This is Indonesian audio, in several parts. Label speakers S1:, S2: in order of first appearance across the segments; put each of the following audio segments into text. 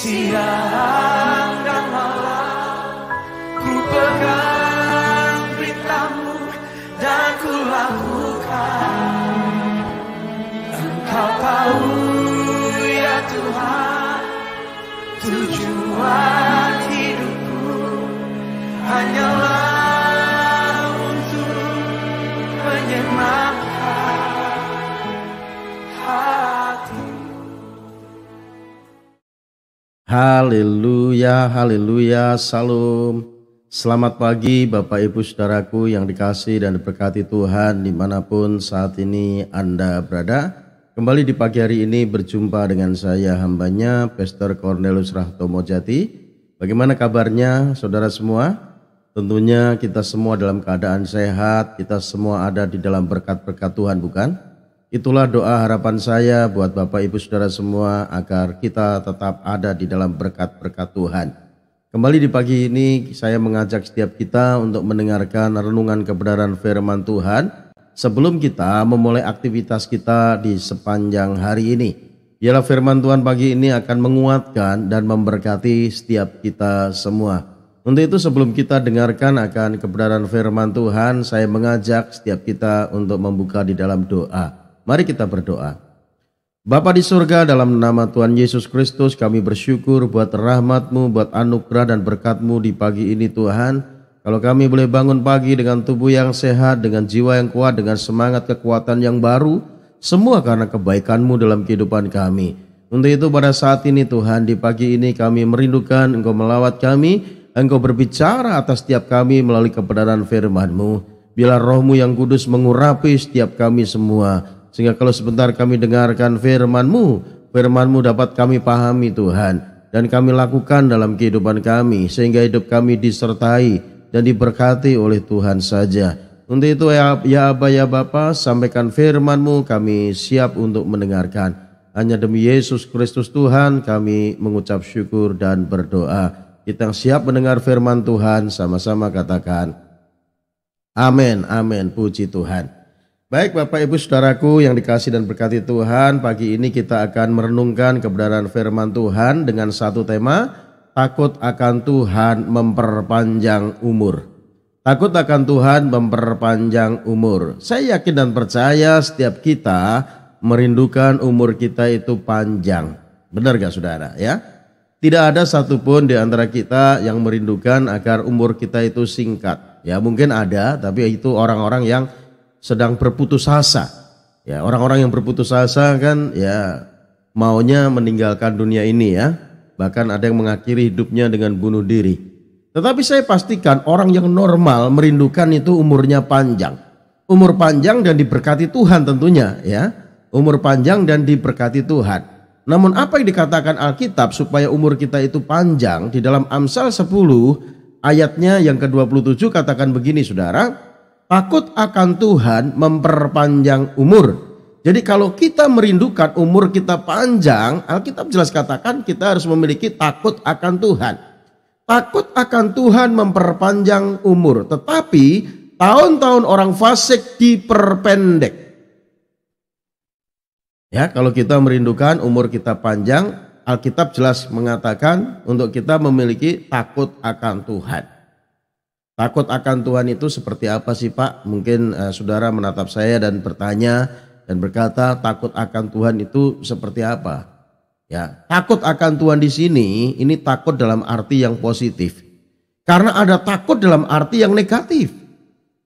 S1: siang dan malam ku pegang beritamu dan ku lakukan. Engkau tahu ya Tuhan, tujuan hidupku hanyalah untuk menyenangkan hati.
S2: Haleluya, haleluya, salam. Selamat pagi Bapak Ibu Saudaraku yang dikasihi dan diberkati Tuhan dimanapun saat ini Anda berada. Kembali di pagi hari ini berjumpa dengan saya hambanya Pastor Cornelius Rahtomo Jati. Bagaimana kabarnya saudara semua? Tentunya kita semua dalam keadaan sehat, kita semua ada di dalam berkat-berkat Tuhan, bukan? Itulah doa harapan saya buat Bapak Ibu Saudara semua agar kita tetap ada di dalam berkat-berkat Tuhan. Kembali di pagi ini saya mengajak setiap kita untuk mendengarkan renungan kebenaran firman Tuhan sebelum kita memulai aktivitas kita di sepanjang hari ini. Biarlah firman Tuhan pagi ini akan menguatkan dan memberkati setiap kita semua. Untuk itu sebelum kita dengarkan akan kebenaran firman Tuhan, saya mengajak setiap kita untuk membuka di dalam doa. Mari kita berdoa. Bapa di surga, dalam nama Tuhan Yesus Kristus kami bersyukur buat rahmat-Mu, buat anugerah dan berkat-Mu di pagi ini Tuhan. Kalau kami boleh bangun pagi dengan tubuh yang sehat, dengan jiwa yang kuat, dengan semangat kekuatan yang baru, semua karena kebaikan-Mu dalam kehidupan kami. Untuk itu pada saat ini Tuhan, di pagi ini kami merindukan Engkau melawat kami, Engkau berbicara atas setiap kami melalui kebenaran firman-Mu. Biarlah Roh-Mu yang kudus mengurapi setiap kami semua. Sehingga kalau sebentar kami dengarkan firman-Mu, firman-Mu dapat kami pahami Tuhan. Dan kami lakukan dalam kehidupan kami. Sehingga hidup kami disertai dan diberkati oleh Tuhan saja. Untuk itu ya Aba ya Bapa, sampaikan firman-Mu, kami siap untuk mendengarkan. Hanya demi Yesus Kristus Tuhan kami mengucap syukur dan berdoa. Kita yang siap mendengar firman Tuhan sama-sama katakan amin, amin, puji Tuhan. Baik Bapak Ibu Saudaraku yang dikasihi dan berkati Tuhan, pagi ini kita akan merenungkan kebenaran firman Tuhan dengan satu tema, takut akan Tuhan memperpanjang umur. Takut akan Tuhan memperpanjang umur. Saya yakin dan percaya setiap kita merindukan umur kita itu panjang. Benar gak saudara ya? Tidak ada satupun di antara kita yang merindukan agar umur kita itu singkat. Ya mungkin ada, tapi itu orang-orang yang sedang berputus asa. Ya, orang-orang yang berputus asa kan ya maunya meninggalkan dunia ini ya. Bahkan ada yang mengakhiri hidupnya dengan bunuh diri. Tetapi saya pastikan orang yang normal merindukan itu umurnya panjang. Umur panjang dan diberkati Tuhan tentunya ya. Umur panjang dan diberkati Tuhan. Namun apa yang dikatakan Alkitab supaya umur kita itu panjang di dalam Amsal 10 ayatnya yang ke-27 katakan begini saudara. Takut akan Tuhan memperpanjang umur. Jadi kalau kita merindukan umur kita panjang, Alkitab jelas katakan kita harus memiliki takut akan Tuhan. Takut akan Tuhan memperpanjang umur. Tetapi tahun-tahun orang fasik diperpendek. Ya, kalau kita merindukan umur kita panjang, Alkitab jelas mengatakan untuk kita memiliki takut akan Tuhan. Takut akan Tuhan itu seperti apa sih Pak? Mungkin saudara menatap saya dan bertanya dan berkata takut akan Tuhan itu seperti apa? Ya, takut akan Tuhan di sini ini takut dalam arti yang positif. Karena ada takut dalam arti yang negatif.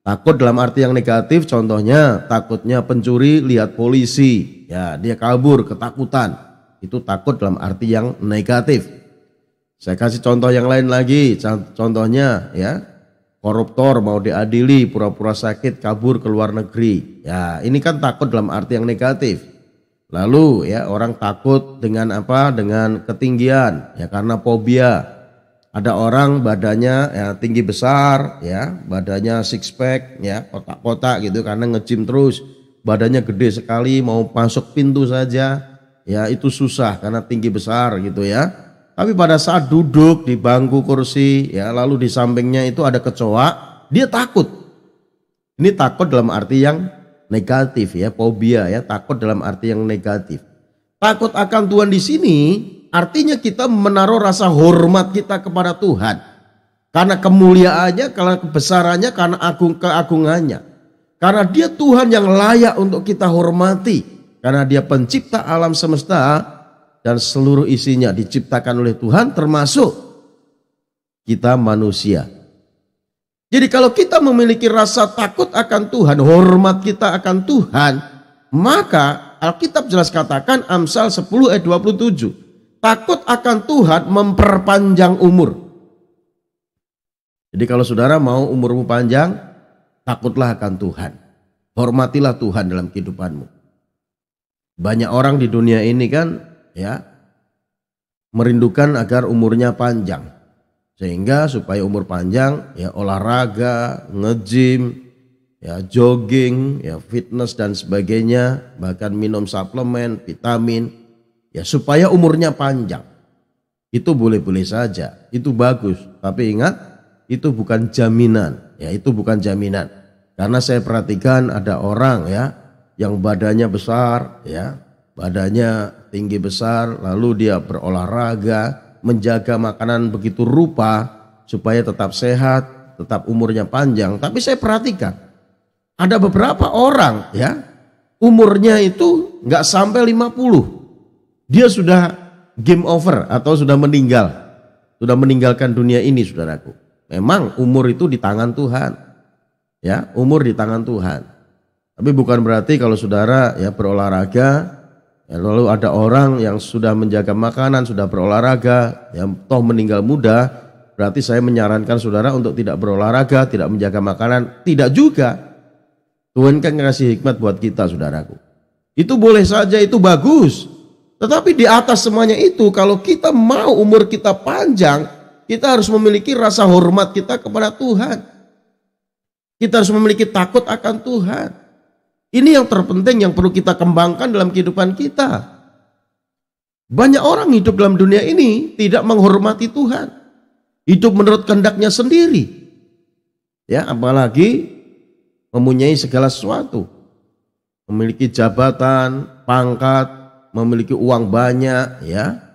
S2: Takut dalam arti yang negatif contohnya takutnya pencuri lihat polisi, ya dia kabur ketakutan. Itu takut dalam arti yang negatif. Saya kasih contoh yang lain lagi. Contohnya ya koruptor mau diadili, pura-pura sakit, kabur ke luar negeri. Ya, ini kan takut dalam arti yang negatif. Lalu ya orang takut dengan apa? Dengan ketinggian, ya karena fobia. Ada orang badannya ya tinggi besar, ya badannya six pack, ya kotak-kotak gitu karena nge-gym terus. Badannya gede sekali, mau masuk pintu saja, ya itu susah karena tinggi besar gitu ya. Tapi pada saat duduk di bangku kursi, ya lalu di sampingnya itu ada kecoa, dia takut. Ini takut dalam arti yang negatif ya, fobia ya, takut dalam arti yang negatif. Takut akan Tuhan di sini artinya kita menaruh rasa hormat kita kepada Tuhan. Karena kemuliaannya, karena kebesarannya, karena keagungannya. Karena dia Tuhan yang layak untuk kita hormati. Karena dia pencipta alam semesta dan seluruh isinya diciptakan oleh Tuhan, termasuk kita manusia. Jadi kalau kita memiliki rasa takut akan Tuhan, hormat kita akan Tuhan, maka Alkitab jelas katakan Amsal 10 ayat 27, takut akan Tuhan memperpanjang umur. Jadi kalau saudara mau umurmu panjang, takutlah akan Tuhan. Hormatilah Tuhan dalam kehidupanmu. Banyak orang di dunia ini kan ya merindukan agar umurnya panjang. Sehingga supaya umur panjang ya olahraga, nge-gym, ya jogging, ya fitness dan sebagainya, bahkan minum suplemen, vitamin, ya supaya umurnya panjang. Itu boleh-boleh saja, itu bagus. Tapi ingat, itu bukan jaminan, ya itu bukan jaminan. Karena saya perhatikan ada orang ya yang badannya besar, ya badannya tinggi besar, lalu dia berolahraga, menjaga makanan begitu rupa supaya tetap sehat, tetap umurnya panjang. Tapi saya perhatikan ada beberapa orang ya umurnya itu nggak sampai 50. Dia sudah game over atau sudah meninggal. Sudah meninggalkan dunia ini, saudaraku. Memang umur itu di tangan Tuhan. Ya, umur di tangan Tuhan. Tapi bukan berarti kalau saudara ya berolahraga, ya, lalu ada orang yang sudah menjaga makanan, sudah berolahraga, yang toh meninggal muda, berarti saya menyarankan saudara untuk tidak berolahraga, tidak menjaga makanan. Tidak juga. Tuhan kan ngasih hikmat buat kita, saudaraku. Itu boleh saja, itu bagus. Tetapi di atas semuanya itu, kalau kita mau umur kita panjang, kita harus memiliki rasa hormat kita kepada Tuhan. Kita harus memiliki takut akan Tuhan. Ini yang terpenting yang perlu kita kembangkan dalam kehidupan kita. Banyak orang hidup dalam dunia ini tidak menghormati Tuhan. Hidup menurut kehendaknya sendiri. Ya, apalagi mempunyai segala sesuatu. Memiliki jabatan, pangkat, memiliki uang banyak, ya.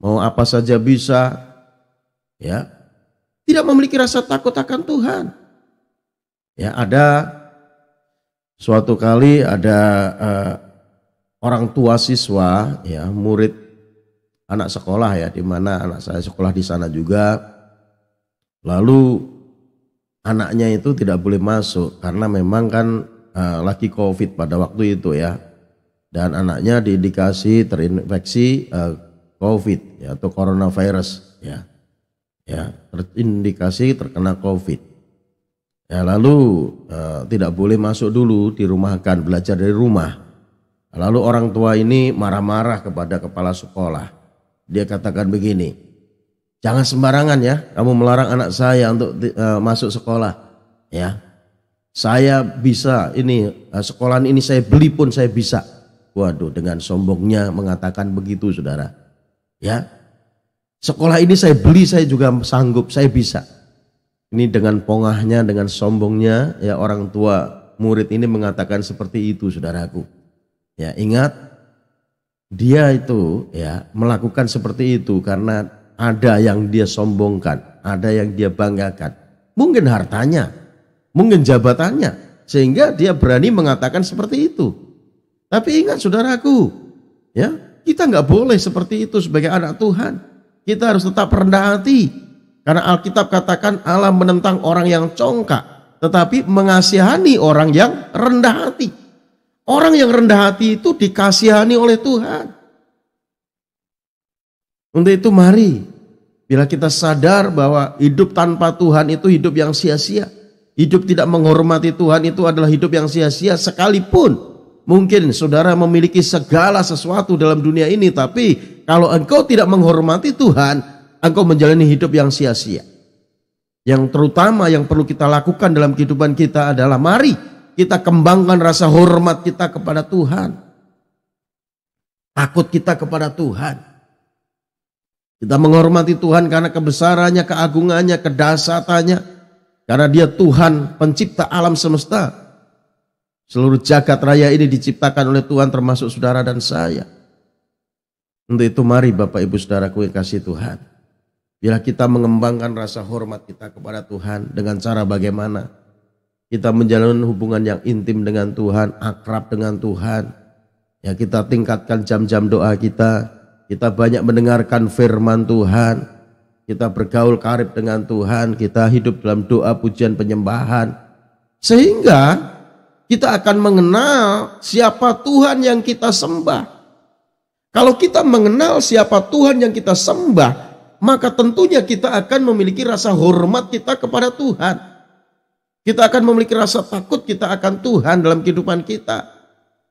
S2: Mau apa saja bisa. Ya. Tidak memiliki rasa takut akan Tuhan. Ya, ada suatu kali ada orang tua siswa, ya murid anak sekolah ya, di mana anak saya sekolah di sana juga. Lalu anaknya itu tidak boleh masuk karena memang kan lagi COVID pada waktu itu ya, dan anaknya diindikasi terinfeksi COVID ya, atau coronavirus ya, terindikasi terkena COVID. Ya, lalu tidak boleh masuk dulu, dirumahkan, belajar dari rumah. Lalu orang tua ini marah-marah kepada kepala sekolah. Dia katakan begini, jangan sembarangan ya, kamu melarang anak saya untuk masuk sekolah. Ya, saya bisa ini sekolahan ini saya beli pun saya bisa. Waduh, dengan sombongnya mengatakan begitu, saudara. Ya, sekolah ini saya beli, saya juga sanggup, saya bisa. Ini dengan pongahnya, dengan sombongnya, ya orang tua murid ini mengatakan seperti itu, saudaraku. Ya, ingat, dia itu ya melakukan seperti itu karena ada yang dia sombongkan, ada yang dia banggakan. Mungkin hartanya, mungkin jabatannya, sehingga dia berani mengatakan seperti itu. Tapi ingat, saudaraku, ya kita nggak boleh seperti itu sebagai anak Tuhan. Kita harus tetap rendah hati. Karena Alkitab katakan Allah menentang orang yang congkak, tetapi mengasihani orang yang rendah hati. Orang yang rendah hati itu dikasihani oleh Tuhan. Untuk itu mari, bila kita sadar bahwa hidup tanpa Tuhan itu hidup yang sia-sia. Hidup tidak menghormati Tuhan itu adalah hidup yang sia-sia, sekalipun mungkin saudara memiliki segala sesuatu dalam dunia ini, tapi kalau engkau tidak menghormati Tuhan, engkau menjalani hidup yang sia-sia. Yang terutama yang perlu kita lakukan dalam kehidupan kita adalah mari kita kembangkan rasa hormat kita kepada Tuhan. Takut kita kepada Tuhan. Kita menghormati Tuhan karena kebesarannya, keagungannya, kedahsyatannya. Karena dia Tuhan pencipta alam semesta. Seluruh jagat raya ini diciptakan oleh Tuhan termasuk saudara dan saya. Untuk itu mari Bapak Ibu Saudaraku yang kasih Tuhan, bila kita mengembangkan rasa hormat kita kepada Tuhan dengan cara bagaimana kita menjalani hubungan yang intim dengan Tuhan, akrab dengan Tuhan, ya kita tingkatkan jam-jam doa kita banyak mendengarkan firman Tuhan, kita bergaul karib dengan Tuhan, kita hidup dalam doa pujian penyembahan, sehingga kita akan mengenal siapa Tuhan yang kita sembah. Kalau kita mengenal siapa Tuhan yang kita sembah, maka tentunya kita akan memiliki rasa hormat kita kepada Tuhan. Kita akan memiliki rasa takut kita akan Tuhan dalam kehidupan kita.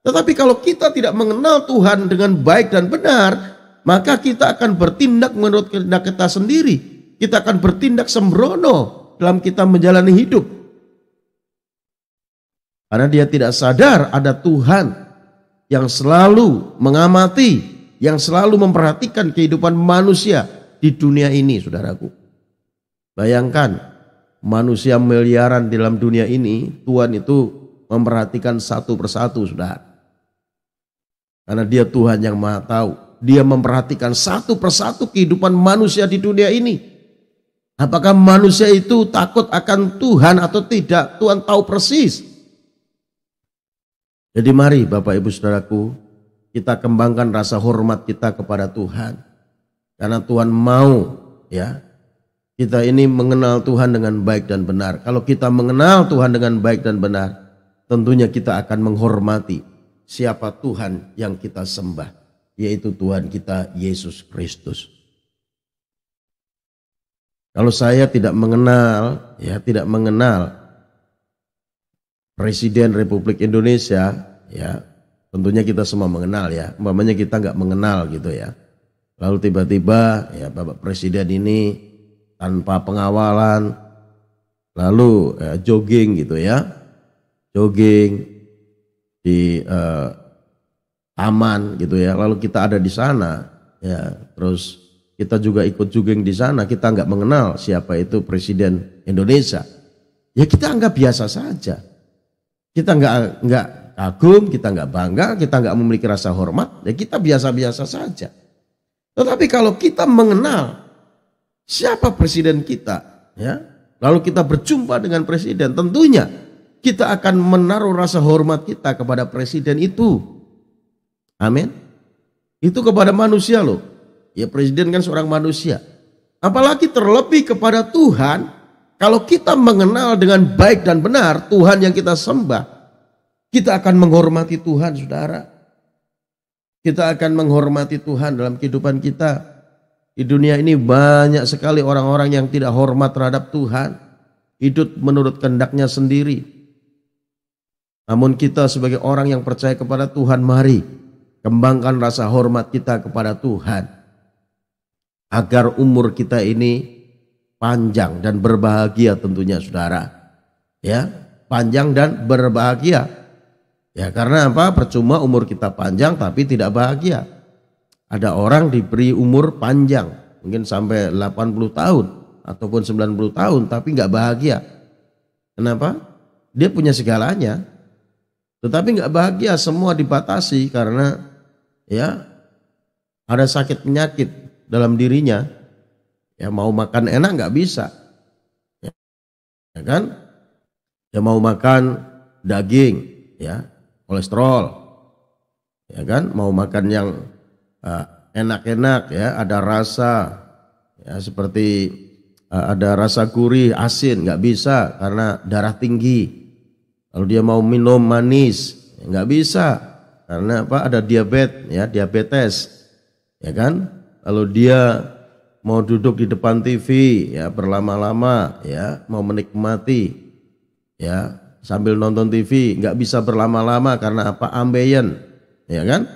S2: Tetapi kalau kita tidak mengenal Tuhan dengan baik dan benar, maka kita akan bertindak menurut kehendak kita sendiri. Kita akan bertindak sembrono dalam kita menjalani hidup. Karena dia tidak sadar ada Tuhan yang selalu mengamati, yang selalu memperhatikan kehidupan manusia di dunia ini, saudaraku. Bayangkan, manusia miliaran di dalam dunia ini, Tuhan itu memperhatikan satu persatu, saudara. Karena dia Tuhan yang maha tahu. Dia memperhatikan satu persatu kehidupan manusia di dunia ini. Apakah manusia itu takut akan Tuhan atau tidak? Tuhan tahu persis. Jadi mari Bapak Ibu Saudaraku, kita kembangkan rasa hormat kita kepada Tuhan. Karena Tuhan mau ya kita ini mengenal Tuhan dengan baik dan benar. Kalau kita mengenal Tuhan dengan baik dan benar, tentunya kita akan menghormati siapa Tuhan yang kita sembah, yaitu Tuhan kita Yesus Kristus. Kalau saya tidak mengenal Presiden Republik Indonesia, ya tentunya kita semua mengenal ya. Umpamanya kita nggak mengenal gitu ya. Lalu tiba-tiba ya Bapak Presiden ini tanpa pengawalan, lalu jogging gitu ya, jogging di taman gitu ya. Lalu kita ada di sana, ya terus kita juga ikut jogging di sana. Kita nggak mengenal siapa itu Presiden Indonesia. Ya kita anggap biasa saja. Kita nggak kagum, kita nggak bangga, kita nggak memiliki rasa hormat, ya kita biasa-biasa saja. Tetapi kalau kita mengenal siapa presiden kita, ya, lalu kita berjumpa dengan presiden, tentunya kita akan menaruh rasa hormat kita kepada presiden itu. Amin. Itu kepada manusia loh. Ya presiden kan seorang manusia. Apalagi terlebih kepada Tuhan, kalau kita mengenal dengan baik dan benar Tuhan yang kita sembah, kita akan menghormati Tuhan, saudara. Kita akan menghormati Tuhan dalam kehidupan kita. Di dunia ini banyak sekali orang-orang yang tidak hormat terhadap Tuhan. Hidup menurut kehendaknya sendiri. Namun kita sebagai orang yang percaya kepada Tuhan, mari kembangkan rasa hormat kita kepada Tuhan. Agar umur kita ini panjang dan berbahagia tentunya, saudara. Ya, panjang dan berbahagia. Ya karena apa? Percuma umur kita panjang tapi tidak bahagia. Ada orang diberi umur panjang, mungkin sampai 80 tahun ataupun 90 tahun tapi nggak bahagia. Kenapa? Dia punya segalanya, tetapi nggak bahagia, semua dibatasi karena ya ada sakit penyakit dalam dirinya. Ya mau makan enak nggak bisa, ya kan? Ya mau makan daging, ya kolesterol, ya kan, mau makan yang enak-enak ya, ada rasa ya seperti ada rasa gurih, asin, nggak bisa karena darah tinggi. Lalu dia mau minum manis, nggak bisa karena apa? Ada diabetes, ya kan. Lalu dia mau duduk di depan TV ya berlama-lama ya, mau menikmati ya sambil nonton TV, nggak bisa berlama-lama karena apa? Ambeien, ya kan?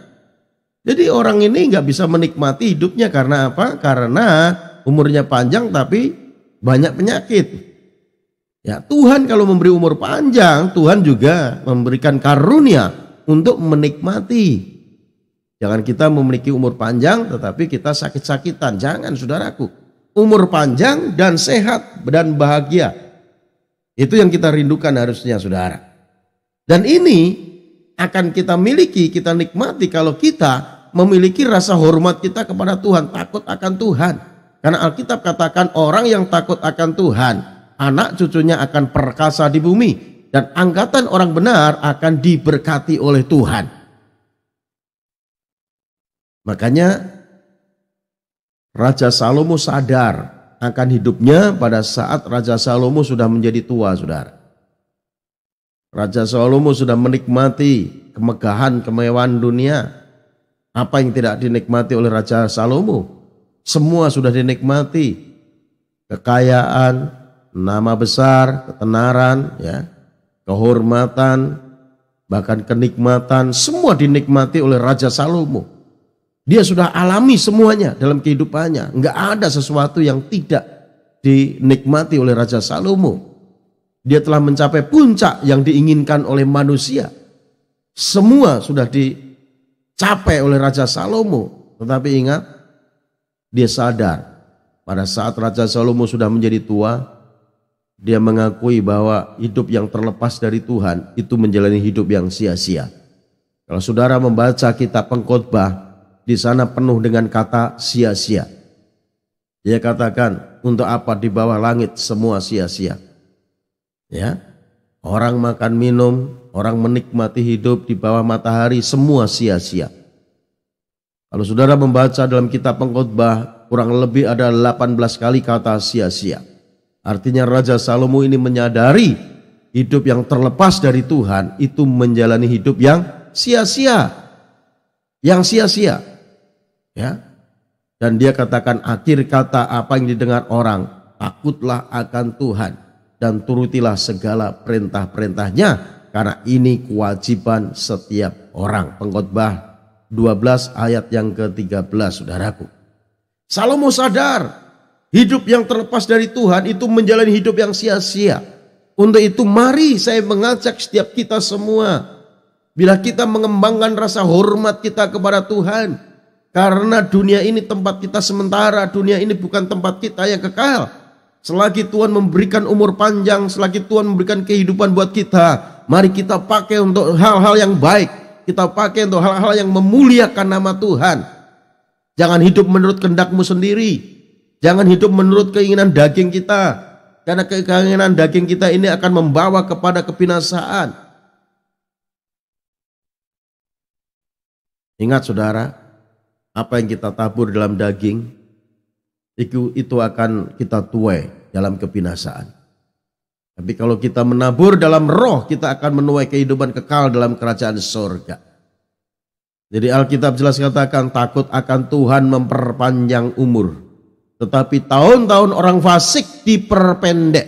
S2: Jadi orang ini nggak bisa menikmati hidupnya karena apa? Karena umurnya panjang tapi banyak penyakit. Ya Tuhan kalau memberi umur panjang, Tuhan juga memberikan karunia untuk menikmati. Jangan kita memiliki umur panjang tetapi kita sakit-sakitan. Jangan, saudaraku. Umur panjang dan sehat dan bahagia. Itu yang kita rindukan harusnya, saudara. Dan ini akan kita miliki, kita nikmati kalau kita memiliki rasa hormat kita kepada Tuhan, takut akan Tuhan. Karena Alkitab katakan orang yang takut akan Tuhan, anak cucunya akan perkasa di bumi, dan angkatan orang benar akan diberkati oleh Tuhan. Makanya Raja Salomo sadar akan hidupnya pada saat Raja Salomo sudah menjadi tua, saudara. Raja Salomo sudah menikmati kemegahan, kemewahan dunia. Apa yang tidak dinikmati oleh Raja Salomo? Semua sudah dinikmati. Kekayaan, nama besar, ketenaran, ya, kehormatan, bahkan kenikmatan, semua dinikmati oleh Raja Salomo. Dia sudah alami semuanya dalam kehidupannya. Enggak ada sesuatu yang tidak dinikmati oleh Raja Salomo. Dia telah mencapai puncak yang diinginkan oleh manusia. Semua sudah dicapai oleh Raja Salomo. Tetapi ingat, dia sadar pada saat Raja Salomo sudah menjadi tua, dia mengakui bahwa hidup yang terlepas dari Tuhan itu menjalani hidup yang sia-sia. Kalau saudara membaca kitab Pengkhotbah, di sana penuh dengan kata sia-sia. Dia katakan, untuk apa di bawah langit semua sia-sia. Ya, orang makan minum, orang menikmati hidup di bawah matahari, semua sia-sia. Kalau saudara membaca dalam kitab Pengkhotbah, kurang lebih ada 18 kali kata sia-sia. Artinya Raja Salomo ini menyadari hidup yang terlepas dari Tuhan itu menjalani hidup yang sia-sia. Yang sia-sia. Ya. Dan dia katakan akhir kata apa yang didengar orang, takutlah akan Tuhan dan turutilah segala perintah-perintahnya, karena ini kewajiban setiap orang. Pengkhotbah 12 ayat yang ke-13, saudaraku. Salomo sadar hidup yang terlepas dari Tuhan itu menjalani hidup yang sia-sia. Untuk itu mari saya mengajak setiap kita semua, bila kita mengembangkan rasa hormat kita kepada Tuhan, karena dunia ini tempat kita sementara, dunia ini bukan tempat kita yang kekal. Selagi Tuhan memberikan umur panjang, selagi Tuhan memberikan kehidupan buat kita, mari kita pakai untuk hal-hal yang baik. Kita pakai untuk hal-hal yang memuliakan nama Tuhan. Jangan hidup menurut kehendakmu sendiri. Jangan hidup menurut keinginan daging kita. Karena keinginan daging kita ini akan membawa kepada kebinasaan. Ingat saudara, apa yang kita tabur dalam daging, itu akan kita tuai dalam kebinasaan. Tapi kalau kita menabur dalam roh, kita akan menuai kehidupan kekal dalam kerajaan surga. Jadi Alkitab jelas katakan, takut akan Tuhan memperpanjang umur, tetapi tahun-tahun orang fasik diperpendek.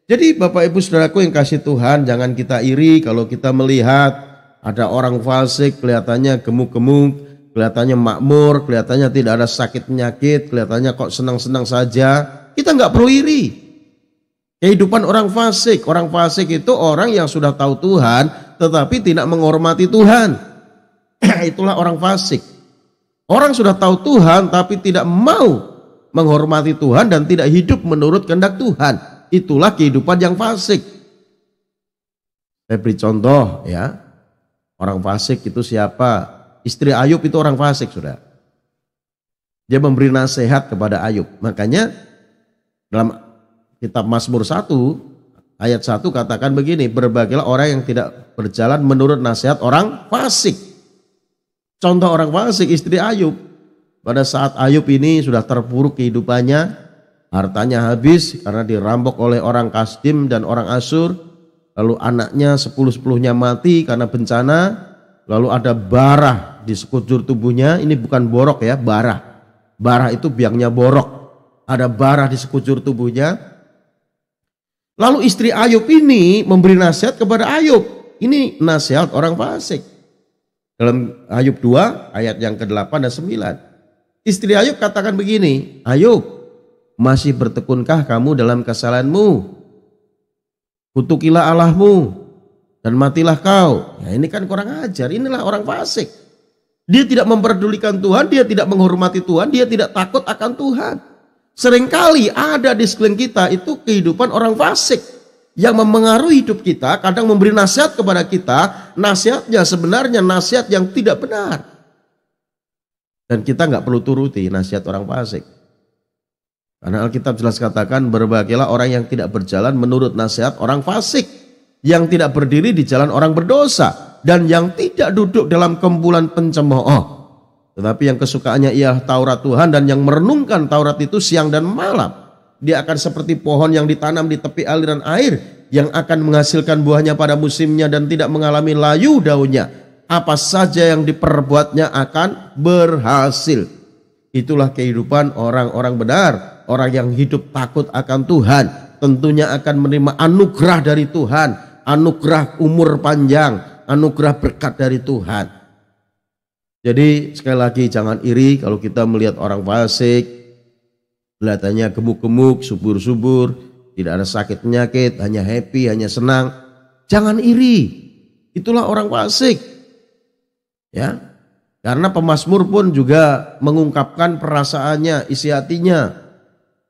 S2: Jadi Bapak Ibu Saudaraku yang kasih Tuhan, jangan kita iri kalau kita melihat ada orang fasik kelihatannya gemuk-gemuk, kelihatannya makmur, kelihatannya tidak ada sakit penyakit, kelihatannya kok senang-senang saja. Kita nggak perlu iri. Kehidupan orang fasik itu orang yang sudah tahu Tuhan tetapi tidak menghormati Tuhan. Itulah orang fasik. Orang sudah tahu Tuhan tapi tidak mau menghormati Tuhan dan tidak hidup menurut kehendak Tuhan. Itulah kehidupan yang fasik. Saya beri contoh ya. Orang fasik itu siapa? Istri Ayub itu orang fasik, saudara. Dia memberi nasihat kepada Ayub. Makanya dalam kitab Mazmur 1 ayat 1 katakan begini, berbagailah orang yang tidak berjalan menurut nasihat orang fasik. Contoh orang fasik istri Ayub. Pada saat Ayub ini sudah terpuruk kehidupannya, hartanya habis karena dirampok oleh orang Kasdim dan orang Asyur, lalu anaknya 10-10-nya mati karena bencana, lalu ada barah di sekujur tubuhnya. Ini bukan borok ya, barah. Barah itu biangnya borok. Ada barah di sekujur tubuhnya. Lalu istri Ayub ini memberi nasihat kepada Ayub. Ini nasihat orang fasik. Dalam Ayub 2 ayat yang ke-8 dan 9. Istri Ayub katakan begini, Ayub, masih bertekunkah kamu dalam kesalahanmu? Kutukilah Allahmu dan matilah kau. Ya, ini kan kurang ajar. Inilah orang fasik. Dia tidak memperdulikan Tuhan, dia tidak menghormati Tuhan, dia tidak takut akan Tuhan. Seringkali ada di sekeliling kita itu kehidupan orang fasik yang memengaruhi hidup kita, kadang memberi nasihat kepada kita, nasihatnya sebenarnya nasihat yang tidak benar. Dan kita nggak perlu turuti nasihat orang fasik. Karena Alkitab jelas katakan, berbahagialah orang yang tidak berjalan menurut nasihat orang fasik, yang tidak berdiri di jalan orang berdosa, dan yang tidak duduk dalam kumpulan pencemooh. Tetapi yang kesukaannya ialah Taurat Tuhan, dan yang merenungkan Taurat itu siang dan malam. Dia akan seperti pohon yang ditanam di tepi aliran air, yang akan menghasilkan buahnya pada musimnya dan tidak mengalami layu daunnya. Apa saja yang diperbuatnya akan berhasil. Itulah kehidupan orang-orang benar. Orang yang hidup takut akan Tuhan tentunya akan menerima anugerah dari Tuhan, anugerah umur panjang, anugerah berkat dari Tuhan. Jadi sekali lagi, jangan iri kalau kita melihat orang fasik, kelihatannya gemuk-gemuk, subur-subur, tidak ada sakit penyakit, hanya happy, hanya senang. Jangan iri, itulah orang fasik. Ya, karena pemazmur pun juga mengungkapkan perasaannya, isi hatinya.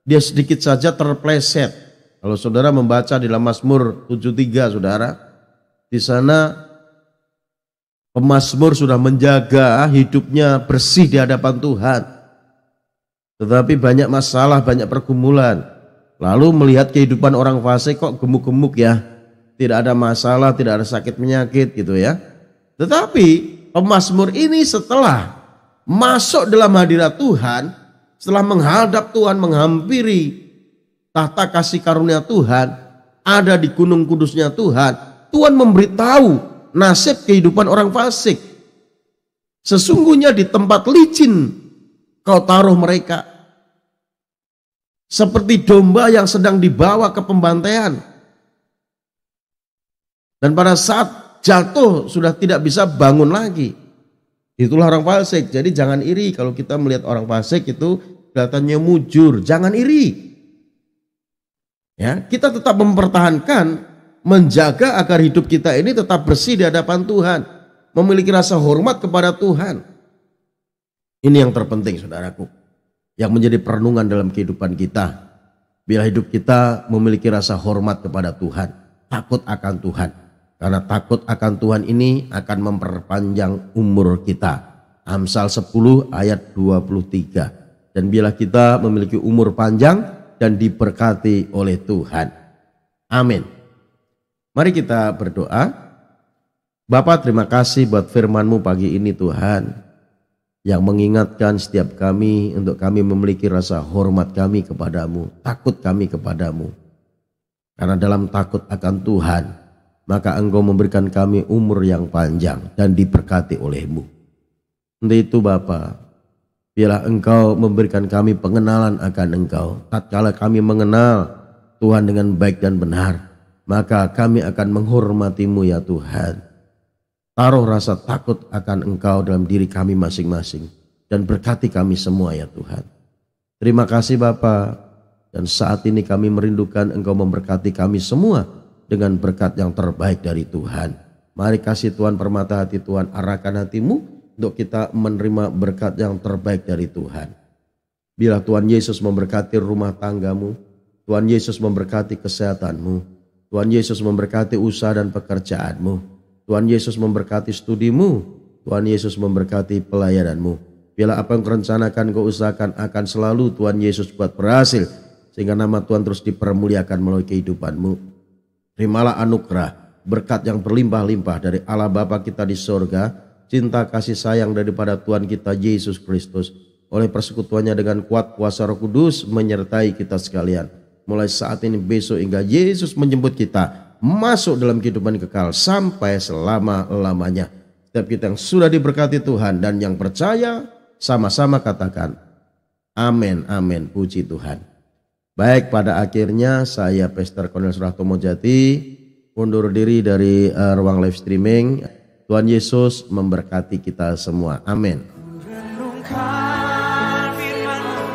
S2: Dia sedikit saja terpleset. Kalau saudara membaca di dalam Mazmur 73, saudara, di sana pemazmur sudah menjaga hidupnya bersih di hadapan Tuhan. Tetapi banyak masalah, banyak pergumulan. Lalu melihat kehidupan orang fasik kok gemuk-gemuk ya. Tidak ada masalah, tidak ada sakit penyakit gitu ya. Tetapi pemazmur ini setelah masuk dalam hadirat Tuhan, setelah menghadap Tuhan, menghampiri tahta kasih karunia Tuhan, ada di gunung kudusnya Tuhan, Tuhan memberitahu nasib kehidupan orang fasik. Sesungguhnya di tempat licin kau taruh mereka, seperti domba yang sedang dibawa ke pembantaian. Dan pada saat jatuh sudah tidak bisa bangun lagi. Itulah orang fasik. Jadi jangan iri kalau kita melihat orang fasik itu kelihatannya mujur. Jangan iri. Ya, kita tetap mempertahankan, menjaga agar hidup kita ini tetap bersih di hadapan Tuhan, memiliki rasa hormat kepada Tuhan. Ini yang terpenting, saudaraku, yang menjadi perenungan dalam kehidupan kita. Bila hidup kita memiliki rasa hormat kepada Tuhan, takut akan Tuhan. Karena takut akan Tuhan ini akan memperpanjang umur kita. Amsal 10 ayat 23. Dan bila kita memiliki umur panjang dan diberkati oleh Tuhan. Amin. Mari kita berdoa. Bapa, terima kasih buat firman-Mu pagi ini Tuhan, yang mengingatkan setiap kami untuk kami memiliki rasa hormat kami kepadamu, takut kami kepadamu. Karena dalam takut akan Tuhan, maka Engkau memberikan kami umur yang panjang dan diberkati oleh-Mu. Untuk itu Bapa, biarlah Engkau memberikan kami pengenalan akan Engkau. Tatkala kami mengenal Tuhan dengan baik dan benar, maka kami akan menghormati-Mu ya Tuhan. Taruh rasa takut akan Engkau dalam diri kami masing-masing, dan berkati kami semua ya Tuhan. Terima kasih Bapa, dan saat ini kami merindukan Engkau memberkati kami semua dengan berkat yang terbaik dari Tuhan. Mari kasih Tuhan permata hati Tuhan, arahkan hatimu untuk kita menerima berkat yang terbaik dari Tuhan. Bila Tuhan Yesus memberkati rumah tanggamu, Tuhan Yesus memberkati kesehatanmu, Tuhan Yesus memberkati usaha dan pekerjaanmu, Tuhan Yesus memberkati studimu, Tuhan Yesus memberkati pelayananmu. Bila apa yang kau rencanakan, kau usahakan, akan selalu Tuhan Yesus buat berhasil, sehingga nama Tuhan terus dipermuliakan melalui kehidupanmu. Terimalah anugerah, berkat yang berlimpah-limpah dari Allah Bapa kita di sorga, cinta kasih sayang daripada Tuhan kita Yesus Kristus, oleh persekutuannya dengan kuat kuasa Roh Kudus menyertai kita sekalian. Mulai saat ini, besok, hingga Yesus menjemput kita masuk dalam kehidupan kekal sampai selama-lamanya. Setiap kita yang sudah diberkati Tuhan dan yang percaya, sama-sama katakan amin, amin, puji Tuhan. Baik, pada akhirnya saya Pastor Cornelius Rahtomo Jati undur diri dari ruang live streaming. Tuhan Yesus memberkati kita semua. Amin.
S1: Renungkan firman-Mu,